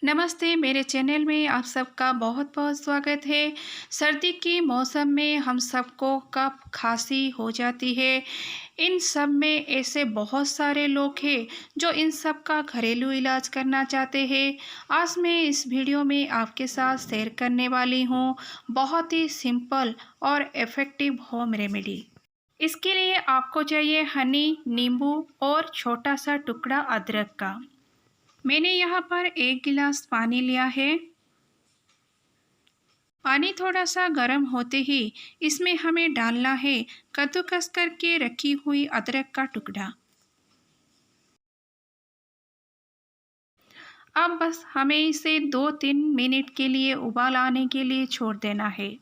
नमस्ते, मेरे चैनल में आप सबका बहुत-बहुत स्वागत है। सर्दी के मौसम में हम सबको कफ, खाँसी हो जाती है। इन सब में ऐसे बहुत सारे लोग हैं जो इन सब का घरेलू इलाज करना चाहते हैं। आज मैं इस वीडियो में आपके साथ शेयर करने वाली हूँ बहुत ही सिंपल और इफ़ेक्टिव होम रेमेडी। इसके लिए आपको चाहिए हनी, नींबू और छोटा-सा टुकड़ा अदरक का। मैंने यहाँ पर 1 गिलास पानी लिया है। पानी थोड़ा सा गर्म होते ही इसमें हमें डालना है कद्दूकस करके रखी हुई अदरक का टुकड़ा। अब बस हमें इसे 2-3 मिनट के लिए उबाल आने के लिए छोड़ देना है।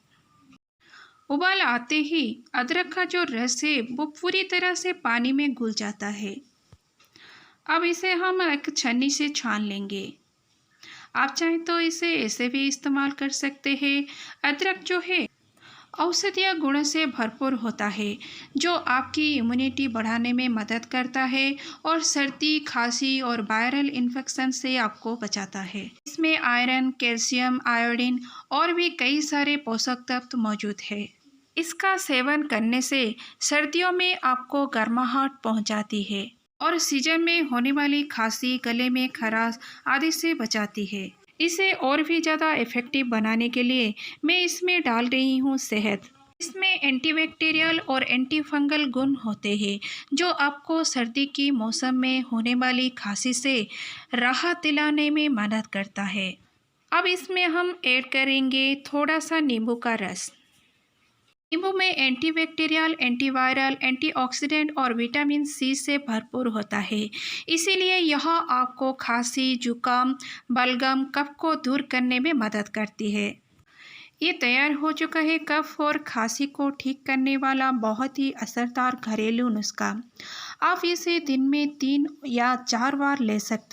उबाल आते ही अदरक का जो रस है वो पूरी तरह से पानी में घुल जाता है। अब इसे हम एक छन्नी से छान लेंगे। आप चाहें तो इसे ऐसे भी इस्तेमाल कर सकते हैं। अदरक जो है औषधीय गुणों से भरपूर होता है जो आपकी इम्यूनिटी बढ़ाने में मदद करता है और सर्दी, खांसी और वायरल इन्फेक्शन से आपको बचाता है। इसमें आयरन, कैल्शियम, आयोडीन और भी कई सारे पोषक तत्व मौजूद है। इसका सेवन करने से सर्दियों में आपको गर्माहट पहुंचाती है और सीजन में होने वाली खांसी, गले में खराश आदि से बचाती है। इसे और भी ज़्यादा इफ़ेक्टिव बनाने के लिए मैं इसमें डाल रही हूँ शहद। इसमें एंटीबैक्टीरियल और एंटी फंगल गुण होते हैं जो आपको सर्दी के मौसम में होने वाली खांसी से राहत दिलाने में मदद करता है। अब इसमें हम ऐड करेंगे थोड़ा सा नींबू का रस। नींबू में एंटीबैक्टीरियल, एंटीवायरल, एंटीऑक्सीडेंट और विटामिन सी से भरपूर होता है। इसीलिए यह आपको खांसी, जुकाम, बलगम, कफ को दूर करने में मदद करती है। ये तैयार हो चुका है कफ और खांसी को ठीक करने वाला बहुत ही असरदार घरेलू नुस्खा। आप इसे दिन में 3 या 4 बार ले सकते हैं।